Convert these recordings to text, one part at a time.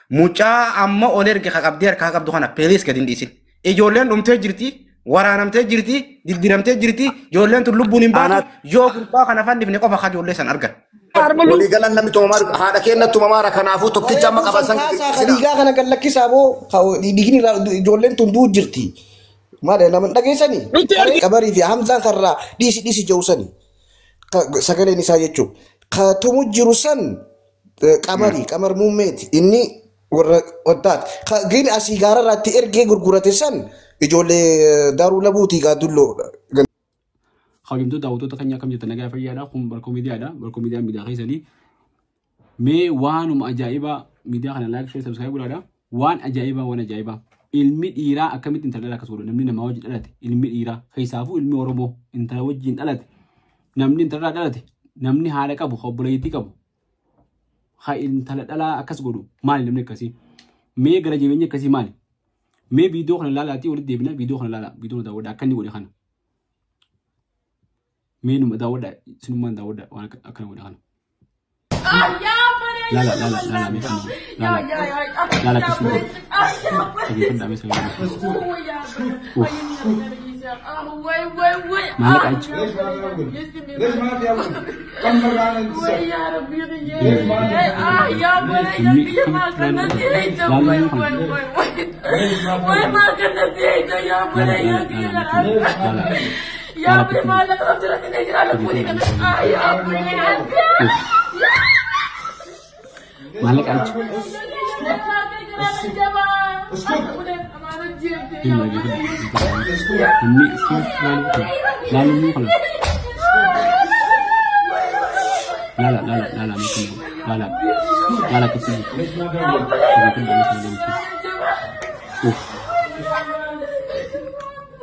mucaa amma ol erge qabdee harkaa qabdu kana peelis gadi hin dhiisin. Ijoolleen dhumtee jirti, waraanamtee jirti, diddiramtee jirti, ijoolleen tun lubbuun hin baatu yoo gurbaa kana fannifne qofa haa ijoollee san argan. Walii galan namni tumamaa haadha keenyatti tumamaa kanaafuu tokkicha amma qaban san. Dhiigaa kana kan lakkisaa boo dhiigni ijoolleen tun duu jirti. Maal nama dhageessanii? Qabarii fi Hamzaan karraa dhiisi je'usanii. Sagaleen isaa jechuun ka tumu jiru san qamar muummeeti inni warra waddaati. Gini asii gaararraatti ergee gurgurate san ijoollee daaruu labuutii gaadulloo. Hajamtoota daawwattoota keenya akkam jirtan nagaa fayyaadha kun barkoo miidiyaadha barkoo miidiyaan miidiyaa keessanii mee waanuma ajaa'ibaa miidiyaa kana laayik share subscribe godhaadha waan ajaa'ibaa ilmi dhiiraa akkamitti intala akkas godhu namni namaa wajjin dhalate ilmi dhiiraa keessaafuu ilmi oromoo intala wajjin dhalate namni intala dhalate namni haadha qabu obboleettii qabu haa intala dhalaa akkas godhu maali namni akkasii mee gara jireenya akkasii maali mee viidiyoo kana laalaatii walitti deebina viidiyoo kana laalaa viidiyoo daawwadha akka inni godhe kana مين مداودة سنمان داودة وأنا أكن وده أنا لا لا لا لا لا مين لا لا لا لا كسبوا تبي كنا مسوي ما لك أيش ليش ما في أول كم مرة أنا يا ربي يا بني ما كنا تيجي ما كنا تيجي يا بني يا ابني ما لك أقدر أني أجرا لك يا ابني ما لك أيش لا لا لا لا لا لا لا لا لا كتير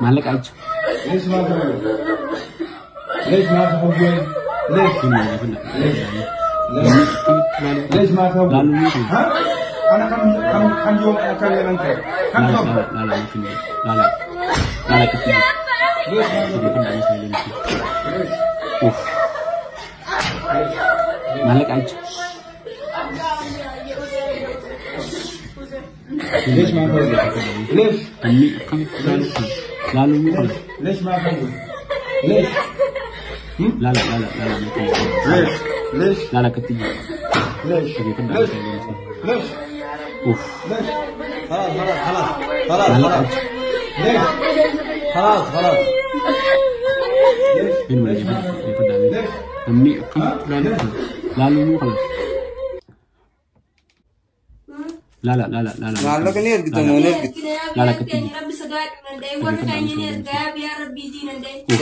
ما لك أيش ليش ما تقول؟ ليش ما تقول؟ ليش؟ ليش ما تقول؟ ها؟ أنا كم يوم أكلم أنت؟ كم يوم؟ لا لا ممكن لا لا لا لا كتير ليش ما تقول؟ ما لك أيش ليش ما تقول؟ ليش؟ لا لا ليش ما تقول؟ ليش؟ لا لا لا لا لا ممكن ليش؟ ليش؟ لا لا كتير ليش؟ ليش؟ ليش؟ اوف ليش؟ خلاص ليش؟ خلاص من ولا جبنا ليش أمي كم لا لا لا مو خلاص لا لا لا لا لا لا Maal kan ergi tamuuneef لا لا كتير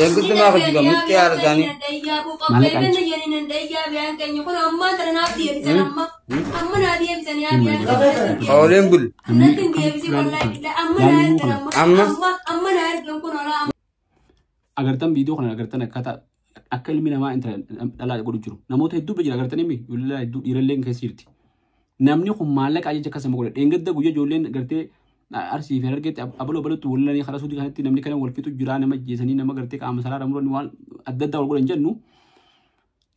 ergi maa kan juga mesti ada tani. مالك أيش Awalnya bul. agar tan video kana agar tan kata akal mina ma intra dala godu juru namoota hedduu bejira agar tan mi yulla hedduu dhiiralleen keessirti namni kun maallaqa ajaja akkasuma godhe dhengadda guyya ijoolleen gartee arsii fi argeetti abaloo balottu wallanii karaa suutii kanatti namni kana wal fixu jira nama jeesanii nama gartee qaama salaara muran waan adda addaa wal godhan jennu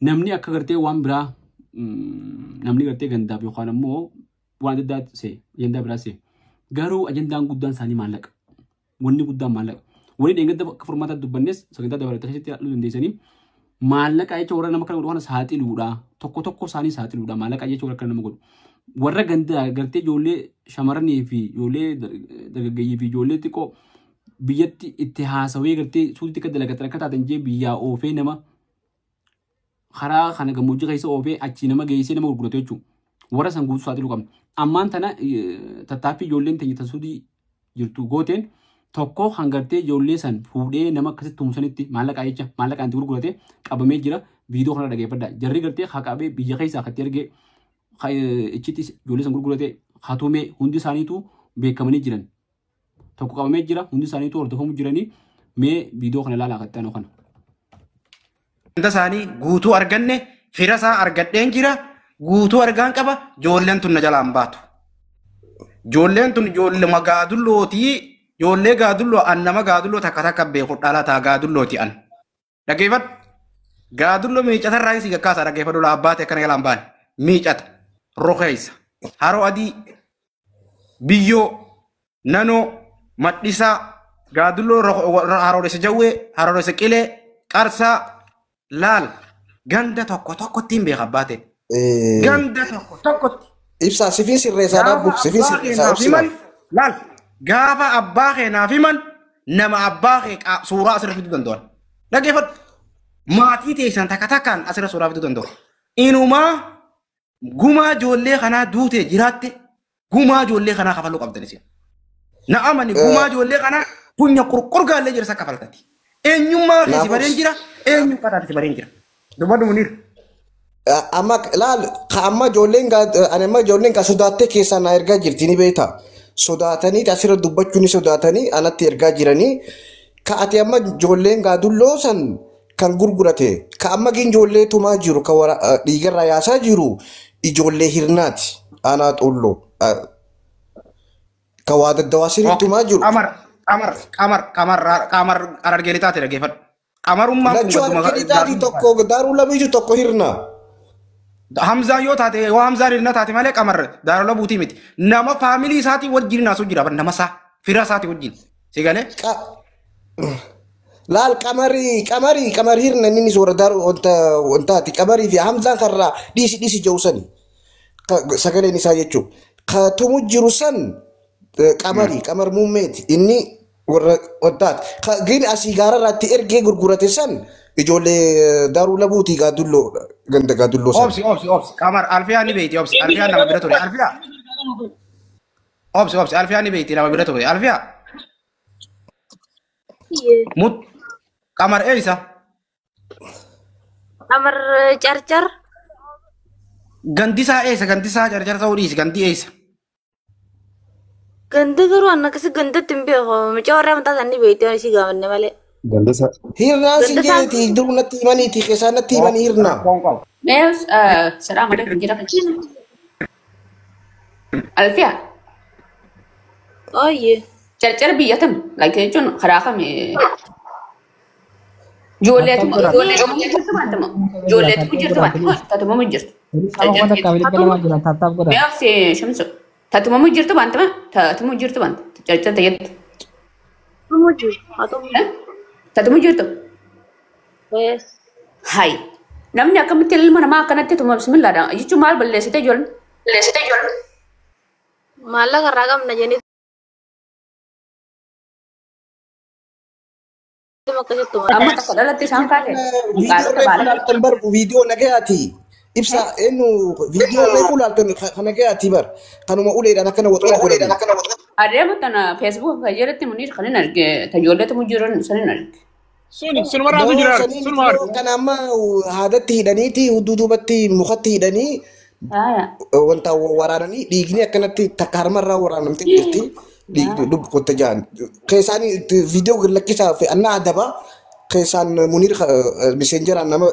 namni akka gartee waan biraa namni gartee gandaaf yookaan ammoo waan adda addaa see ajandaa biraa see garuu ajandaan guddaan isaanii maallaqa wanni guddaan maallaqa wani dhengadda akka furmaata dubbannes sagantaa dabalataa keessatti halluu dandeessanii maallaqa jecha warra nama kana godhu kana saaxiluudha tokko isaanii saaxiluudha maallaqa jecha warra kana nama godhu warra gandaa gartee ijoollee shamarranii fi ijoollee dargaggeeyyii fi ijoollee xiqqoo biyyatti itti haasawee gartee suutii akka dalagatan akka taatan jee biyyaa oofee nama karaa kana gammoojjii keessa oofee achii nama geessee nama gurguratu jechuudha warra san guutuu saaxiluu qabna ammaan tana tattaaffii ijoolleen teenyatan suutii jirtu gooteen tokko hangartee ijoollee san fuudhee nama akkasitti tumsanitti maallaqa jecha maallaqaan itti gurgurate qabamee jira viidiyoo kana dhageeffadha jarri gartee haqabee biyya keessaa akkatti ergee ichitti ijoollee san gurgurate hatumee hundi isaaniitu beekamanii jiran tokko qabamee jira hundi isaaniitu hordofamuu jiranii mee viidiyoo kana ilaalaa akkatti aanoo kana. Wanta isaanii guutuu arganne fira isaa argadheen jira guutuu argaan qaba ijoolleen tun na jalaan baatu. Ijoolleen tun ijoollee gaadullooti ijoollee gaadulloo an nama gaadulloo takka beeku dhalataa gaadullooti an. Dhageeffadhu gaadulloo miicata irraa isii gakkaasaa dhageeffadhu abbaate akkana jalaan baane miicata rokeessa haroo adii biyyoo nanoo madhisaa gaadulloo harooressa jawwee harooressa qilee qarsaa laal ganda tokko tokkotti hin beeka baate ganda tokko tokkotti Ibsaa sifiin sirreessaa dhaabbu sifiin sirreessaa ibsimaaf. laal gaafa abbaa keenaaf himan nama abbaa kee suuraa asirra fiduu danda'an dhaggeeffadhu maatii teessan takka takkaan asirra suuraa fiduu danda'u inumaa gumaa ijoollee kanaa duutee jiraatte gumaa ijoollee kanaa kafaluu qabdan isin na amani gumaa ijoollee kanaa punya qurqurgaallee jira sakka faltati eenyummaa keessi bareen jira eenyu kataati bareen jira dubbadhu Munir Amma laal amma ijoolleen anamma ijoolleen ka sodaattee keessaa na ergaa jirti ni beektaa. Sodaatanii asirra dubbachuu ni sodaatanii anatti ergaa jiranii ka ati amma ijoolleen gaadulloo san kan gurgurate ka amma gin ijoollee tumaa jiru ka dhiigarraa yaasaa jiru ijoollee hirnaati aanaa xulloo ka waa daddawaa sirrii tumaa jiru. qamar arargeeli taate dhaggeeffadhu qamarummaan Lachuu arargeeli taati tokko daaruu lamiitu tokko hirna. Hamzaan yoo taate yoo Hamzaan hirna taate malee qamar daaruu labuutii miti nama faamilii isaatii wajjin naasuu jira nama isaa fira isaatii wajjin si galee. Laal qamari hirna inni soora daaruu wantaati qamarii fi Hamzaan karraa dhiisi jawsani sagaleen isaa jechuun ka tumu jiru san qamar muummeeti inni warra wantaati gin asii gaararraatti ergee gurgurate san ijoollee daaruu labuutii gaadulloo ganda gaadulloo san. Obsi qamar alfiyaa ni beekti obsi alfiyaa nama bira ture alfiyaa obsi alfiyaa ni beekti nama bira ture alfiyaa mut qamar eessa Qamar carcar gandisaa eessa gandisaa carcar ta'uu dhiisi gandi eessa ganda garuu annakasi gandatti hin beeku mucaa warraa mataa isaanii beekte si gaafanne malee. Hirnaan si jeeti duruu natti himaniiti keessaa natti himanii hirnaa. Mees salaam alaikum jira kan Alfiya Ooyye. carcar biyyatam like jechuun karaa kami ijoolleetu jirtu baatama ijoolleetu jirtu baatama tatuma jirtu mees shamsu tatuma jirtu baatama tatuma jirtu baatama carcar tayyatu Tumuju atau tatuma jirtu yes. hai namni akkamitti ilma namaa akkanatti tuma bismillaadha jechuun maal balleessite ijoolleen Maallaqa irraa qabna jenii. amma takka dhalatti isaan kaate Viidiyoo nagayaati. Ibsa eenyu viidiyoo reefu laaltan nagayaati bar kanuma uleedhaan akkana waxoo godhani. adeema tana feesbuuk fayyadatti munir kan hin arge tajoolleetu mujiran san hin arge Sun maraatu jira. Sun maraatu. Kan amma haadatti hidhaniiti hudduubatti mukatti hidhanii haya wanta waraananii dhiigni akkanatti takka harmarraa waraanamtee jirti. Lubbu kotta jaan. Keessaan viidiyoo lakkisaa fi annaa adaba keessaan munir messengeraan nama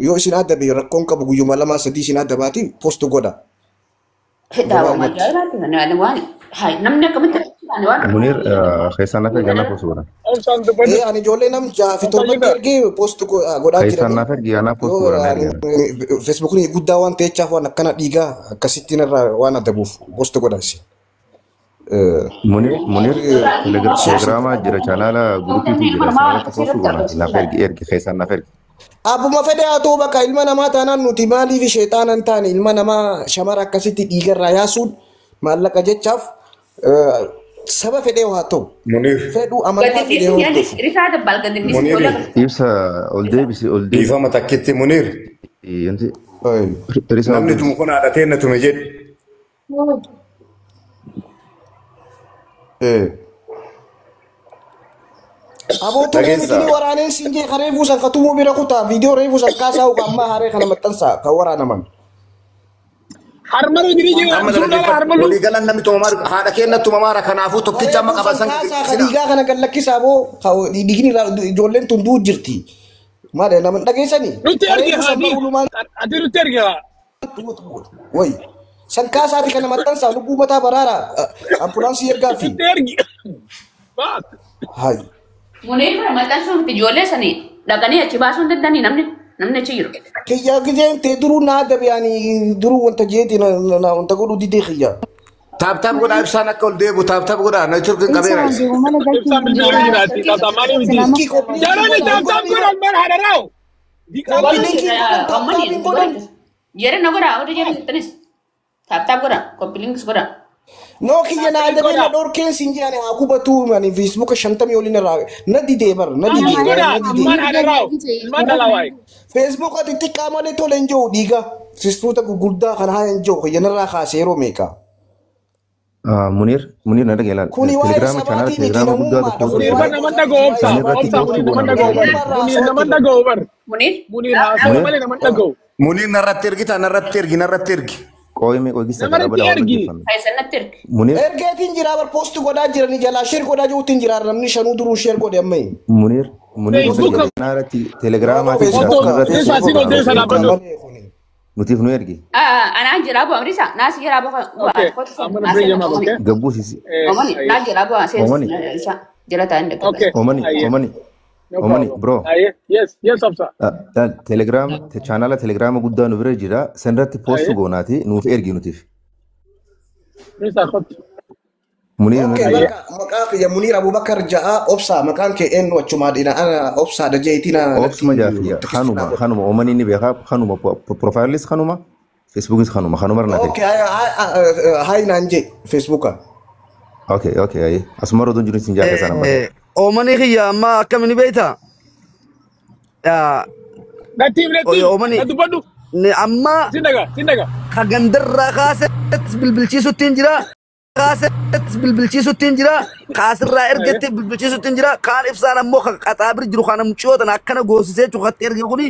yoo isin adabe rakkoon qabu guyyuma lama sadii isin adabaati post godha. daawa majaa'ibaati kan waan hai namni akkamitti waan Munir keessaan hafe ganna posuudha. Ani ijoollee namjaa fi torbatti ergee post godhaa Keessaan hafe giyyaana posuudha. Feesbuukni guddaa waan ta'echaaf waan akkana dhiigaa akkasittiin irraa waan adabuuf post godhaasi. Munir telegiraamaa jira chaanaala gurupiitu jira sanarratti postu godha. Naaf ergi keessaan naaf ergi. Abbuma fedhe haa ta'u bakka ilma namaa taanaan nuti maaliif sheexaana hin taane ilma namaa shamara akkasitti dhiigarraa yaasuun maallaqa jechaaf saba fedhee haa ta'u. Fedhuu amantaa fedhee haa ta'u. risaa dabbal gadinni Ibsa ol deebisi ol deebisi. Dhiifama takkitti Munir. Namni tumu kun haadhatee na tume jedhe. Abootu deemtini waraaneen siinjee ka reefuu san ka tumuu bira kutaa viidiyoo reefuu san kaasaa uga ammaa haree kana maxxansaa kan waraanaman. Harmaru jiri jira. Walii galan namni tumamaa haadha keenya tumamaa kanaafuu tokkicha amma qaban san. Kaasaa ka dhiigaa kana kan lakkisaa boo dhiigni ijoolleen tun duu jirti. Maadha nama dhageessanii. Nuti argina. Ati nuti argina. Way san kaasaati kana maxxansaa lubbuu mataa baraara ambulaansii ergaa fi. Nuti argina. Baat. Hai. munir kana maxxansuun ijoollee sanii dhaqanii achi baasuun dandanii namni achi jiru Kiyyaa gizeen tee duruu naa adabe yaani duruu wanta jeeti wanta godhuu didee kiyyaa. Taap godhaa ibsaan akka ol deebi'u taap godhaa na turkin qabeera. Ibsaan bilbilee jiraati. Qaxamaanii miti. Jarani taap godhan bara hadaraaw. Jere na godha udah jere tenis. Tap godha copy links godha. No kiyya na adabe na dorken sinjane aku batu mani Facebook shantami olina ra na dide bar na dide Man hadaraaw. Man dalawai. Facebook ati tikamale to lenjo diga sistuta gugurda kana hayan jo kiyya na ra khasero meka Munir nada gelan. Kuni wae Telegram channel sabati Telegram ni guddaa kina tokko. Munir naman dago obsa. Munir naman dago over. Munir ha mali naman dago. Munir narratti ergi. Qoyme qoy gisa Naman kada bada ergi. Kaisan na tirk. Munir ergetin jira bar post goda jira ni jala share goda jutin jira namni shanu duru share goda mai Munir Facebook. narati Telegram ati Facebook. Desa sino desa na bado. Mutif nu ergi. Ana jira bo amrisa nas jira bo. Okay. I'm gonna bring him up, okay? Gabbu sisi. Omani na jira bo asen. Omani. Jira ta ande. Okay. Omani No Omani problem. bro. Yes, officer. Telegram channel Telegram guddaa nu bira jira sanirratti post goonaati nuuf ergi nutif. Mr. Khot. Munir okay nada maka ya Munir Abubakar jaa opsa makan ke en wachuma dina ana opsa da jaitina Oxma jafiya khanuma Omani ni beha khanuma profile list khanuma Facebook is khanuma nate. okay hay nanje Facebook Okay ay asmaro don juri sinja ka sana ba. Omani khiya ma kamini beita ya Native. Omani Nadu badu. ne amma Sindaga. kagandarra khaset bilbilchisu tinjira kasirra ergete bilbilchisu tinjira kan ifsana mo qatabir jiru kana muchotan akkana gosise chuqat erge kuni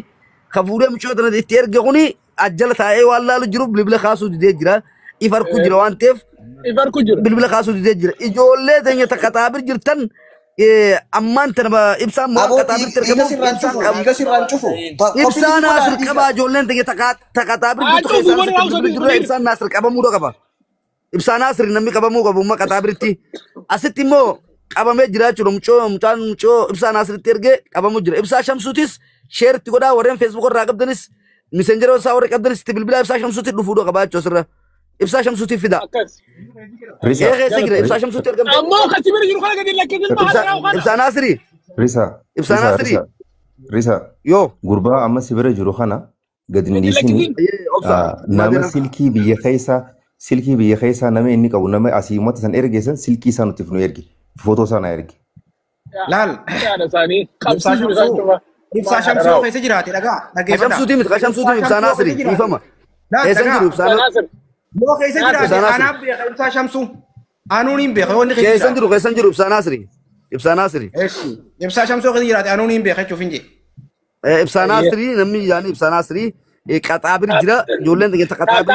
kafure muchotan de erge kuni ajjala tae wallalu jiru bilbil khasu de jira ifar ku jira wantef Ibar kujur. bilbil khasu de jira ijolle tanya ta qatabir jirtan amman tanba ibsan mo qatabir tergamu igasiran cufu ibsan nasir qaba jollen tanya ta qatabir jiru ibsan nasir qaba mudo qaba ibsan nasir namni qaba mu qaba umma qatabirti asitti mo qaba me jira churu mucho ibsan nasir terge qaba mu jira ibsa shamsutis share ti goda warren Facebook ra qabdanis messenger sa warre qabdanis bilbila ibsa shamsuti dufudo qaba chosra ibsa shamsuti fida Risa segre ibsa shamsuti tergam Ammo kasibir jiru khala gadin lakin ma hadaraaw khala. ibsa nasri Risa Ibsa Nasri. Risa yo gurbaa amma sibira jiru kana gadin dhiisini nama silkii biyya keessa nama inni qabu nama asii uummata san ergeessan silkii isaa nuti nu ergi footoo isaa na ergi. Laal. Yaada isaanii qabsii jiru isaan cufa. Ibsaa shamsuu keessa jiraate dhagaa dhaggeeffadha. shamsuti mit shamsuti ibsa nasri ifama esan jiru ibsa Yoo keessa jiraate anaaf beeka ibsaa shamsuu. Anuun hin beeka yoo inni keessa jiraate. kesan jiru ibsa nasri Ibsaa shamsuu keessa jiraate anuun hin beeka jechuuf hin jedhe. ibsa nasri namni yani ibsa nasri qatabir jira jollen ta qatabir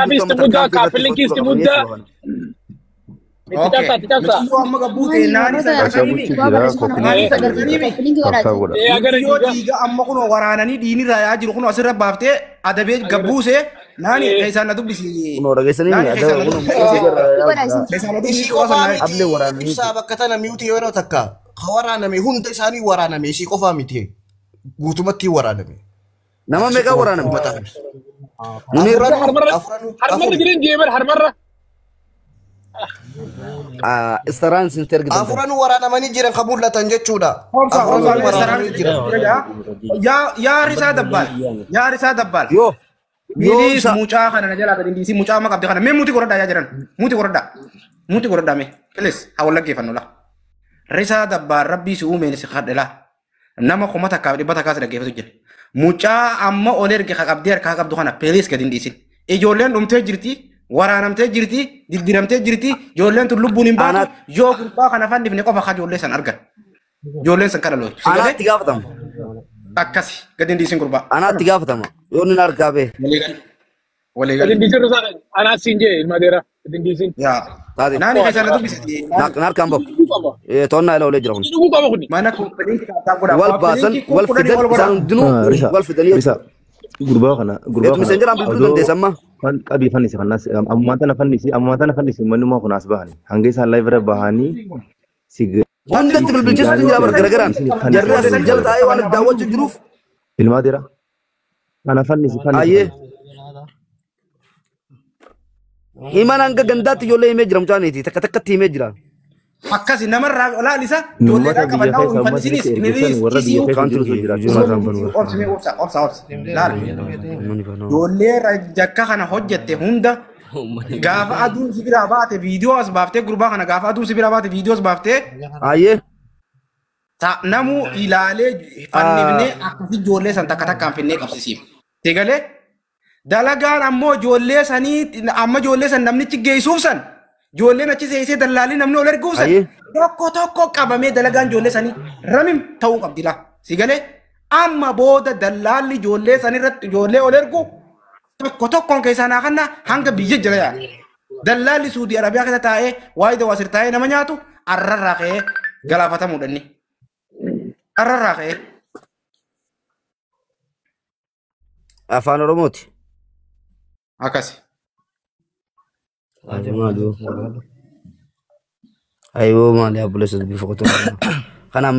Yoo amma gabbuute naani sadarkanii yoo dhiiga amma kun waraananii dhiinirraa yaa jiru kun asirra baaftee adabee gabbuuse naani keessaan na dubbisi. no dagesani able warana ibsa bakka tana miyuti yeroo takka waraaname hunda isaanii waraaname isii qofaa miti guutumatti waraaname nama mega waraaname harmarra jirin jeebar harmarra. istaran sinter gidan afuran waraanamanii jiran kan mul'atan jechuudha Yaa risaa dabbal. yo Bilis mucaa kana na jalaa gadi dhiisii mucaa amma qabde kana mee muti godhadhaa yaa jiran muti godhadhaa mee please haa wal dhaggeeffannu la risaa dabbaan rabbii si uumeen si kadhe la nama kuma takkaaf dhibba takkaas dhaggeeffatu jira mucaa amma ol erge ka qabdee harkaa qabdu kana please gadi dhiisin ijoolleen dhumtee jirti waraanamtee jirti diddiramtee jirti ijoolleen tun lubbuun hin baatu yoo gurbaa kana fannifne qofa ka ijoollee san argan ijoolleen san kana lootu anatti gaafatama akkasi gadi dhiisin gurbaa anatti gaafatama yoo nin argaabe waliigal Dindisin rusaa anaa siin jee ilma deera dindisin. yaa naani keessa na dubbisati narkaan bab tonna ila ole jira kun Dhuguu qaba kuni. mana kooppalinki kaataa godha wal baasan wal fidan isaan hundinuu wal fidanii Risa gurbaa messenger an bilbiluu dandeessamma qabii fannisi kannas ammaa tana fannisi mannumaa kunaas bahani hanga isaan live irra bahanii hundatti bilbilchiisuutu jira bar garagaraan jarri as jala taa'ee waan daawwachuu jiruuf ilmaa dira kana fannisi ayyee Himan hanga gandaatti ijoollee himee jira mucaaniiti takka takkatti himee jira. Akkasi namarraa olaalisa ijoolleedhaan qabannaa uffannisinis ijoollee jakka kana hojjette hunda gaafa aduun si biraa baate viidiyoo as baaftee gurbaa kana gaafa aduun si biraa baate viidiyoo as baaftee Ayyee. namu ilaalee fannifnee akkasi ijoollee san takka takkaan finnee qabsisiif. Tegalee dalagaan ammoo ijoollee sanii amma ijoollee san namnichi geessuuf san ijoolleen achi seesee dallaalii namni ol erguuf san tokko tokko qabamee dalagaan ijoollee sanii ramim ta'uu qabdi laa. Sigalee amma booda dallaalli ijoollee sanirratti ijoollee ol ergu tokko tokkoon keessaa naa kanna hanga biyya jira yaa. Dallaalli Suudii Arabiyaa keessa taa'ee waayida wasir taa'ee nama nyaatu arrarraa ka'ee galaafatamuu dhanni. Arrarraa ka'ee. Afaan Oromooti. Akkasi. Ayoo maali abboleessa bifa qotuu. Kana